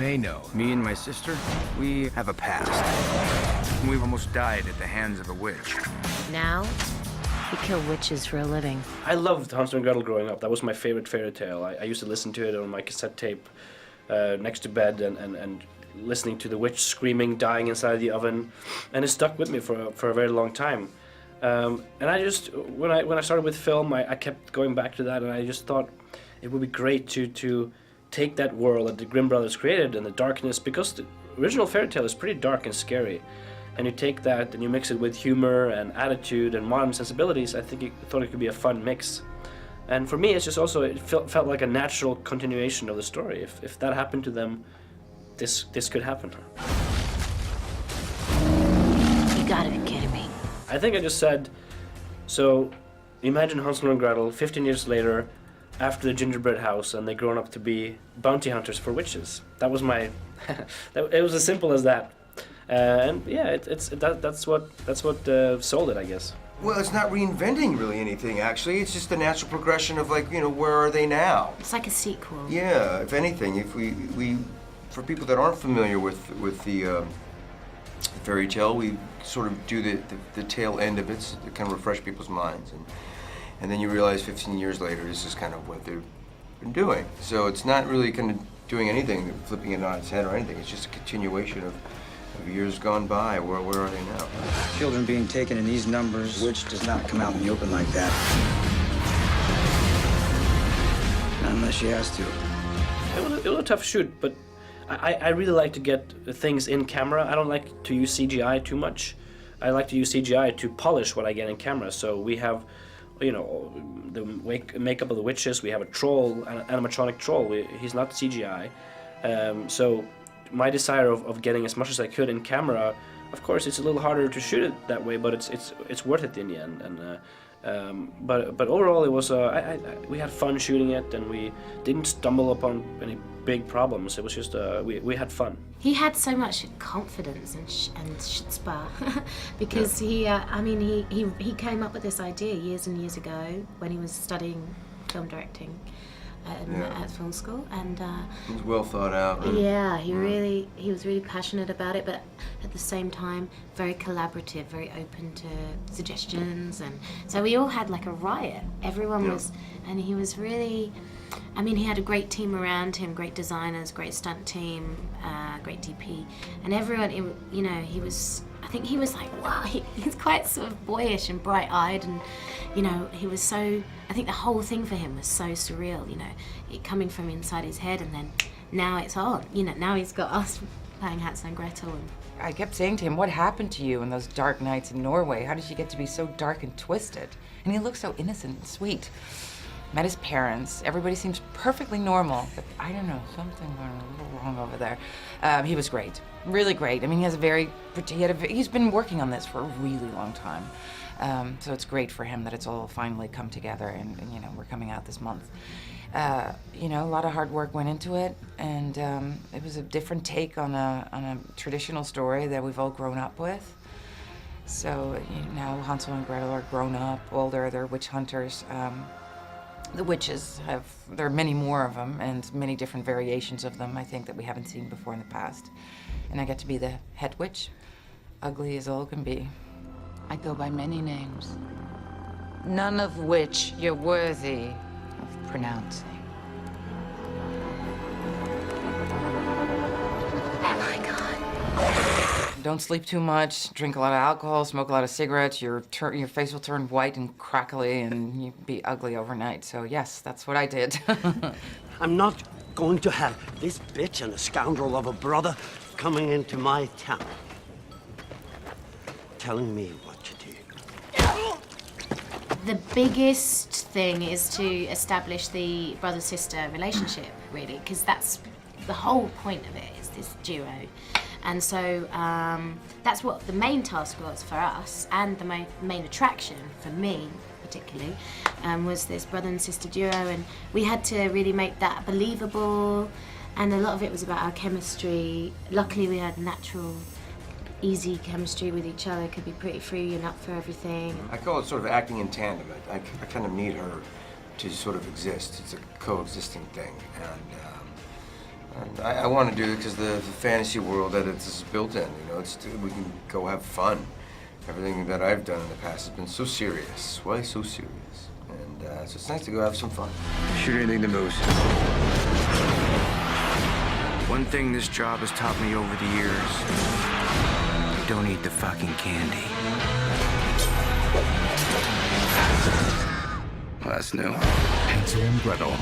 may know, me and my sister, we have a past. We almost died at the hands of a witch. Now, we kill witches for a living. I loved Hansel and Gretel growing up. That was my favorite fairy tale. I used to listen to it on my cassette tape next to bed and listening to the witch screaming, dying inside the oven. And it stuck with me for a very long time. And I just, when I started with film, I kept going back to that, and I just thought it would be great to take that world that the Grimm brothers created and the darkness, because the original fairy tale is pretty dark and scary. And you take that and you mix it with humor and attitude and modern sensibilities. I thought it could be a fun mix. And for me, it's just also, it felt like a natural continuation of the story. If that happened to them, this could happen. You gotta be kidding me. I think I just said, so imagine Hansel and Gretel 15 years later, after the gingerbread house, and they've grown up to be bounty hunters for witches. That was my, it was as simple as that. And yeah, that's what sold it, I guess. Well, it's not reinventing really anything, actually. It's just the natural progression of, like, where are they now? It's like a sequel. Yeah, if anything, if we for people that aren't familiar with the fairy tale, we sort of do the tail end of it to kind of refresh people's minds, and then you realize 15 years later, this is kind of what they've been doing. So it's not really kind of doing anything, flipping it on its head or anything. It's just a continuation of years gone by. Where are they now? Children being taken in these numbers, witch does not come out in the open like that. Not unless she has to. It was a tough shoot, but I really like to get things in camera. I don't like to use CGI too much. I like to use CGI to polish what I get in camera. So we have, the makeup of the witches. We have a troll, an animatronic troll. He's not CGI. So my desire of getting as much as I could in camera, of course, it's a little harder to shoot it that way, but it's worth it in the end. And but overall, it was we had fun shooting it, and we didn't stumble upon any big problems. It was just we had fun. He had so much confidence and chutzpah because he came up with this idea years and years ago when he was studying film directing at film school, and it was well thought out. Right? Yeah, he was really passionate about it, but at the same time very collaborative, very open to suggestions, and so we all had like a riot. Everyone was, and he was really, he had a great team around him, great designers, great stunt team, great DP, and everyone. He was. I think he was like, wow, he's quite sort of boyish and bright-eyed, and he was so. I think the whole thing for him was so surreal. It coming from inside his head, and then now it's on. Now he's got us playing Hansel and Gretel. And I kept saying to him, "What happened to you in those dark nights in Norway? How did you get to be so dark and twisted?" And he looked so innocent and sweet. Met his parents. Everybody seems perfectly normal, but I don't know, something went a little wrong over there. He was great, really great. He's been working on this for a really long time. So it's great for him that it's all finally come together, and we're coming out this month. A lot of hard work went into it, and it was a different take on a traditional story that we've all grown up with. So now Hansel and Gretel are grown up, older, they're witch hunters. The witches there are many more of them, and many different variations of them, I think, that we haven't seen before in the past. And I get to be the head witch, ugly as all can be. I go by many names, none of which you're worthy of pronouncing. oh my God. Don't sleep too much, drink a lot of alcohol, smoke a lot of cigarettes, your face will turn white and crackly, and you'll be ugly overnight. So yes, that's what I did. I'm not going to have this bitch and a scoundrel of a brother coming into my town, telling me what to do. The biggest thing is to establish the brother-sister relationship, really, because that's the whole point of it, is this duo. And so that's what the main task was for us, and the main attraction for me particularly was this brother and sister duo, and we had to really make that believable, and a lot of it was about our chemistry. Luckily we had natural, easy chemistry with each other, could be pretty free and up for everything. I call it sort of acting in tandem. I kind of need her to sort of exist. It's a coexisting thing, And I want to do it because the fantasy world that it's built in, you know, we can go have fun. Everything that I've done in the past has been so serious. Why so serious? And so it's nice to go have some fun. Shoot anything that moves. One thing this job has taught me over the years: don't eat the fucking candy. Well, that's new. Hansel and Gretel.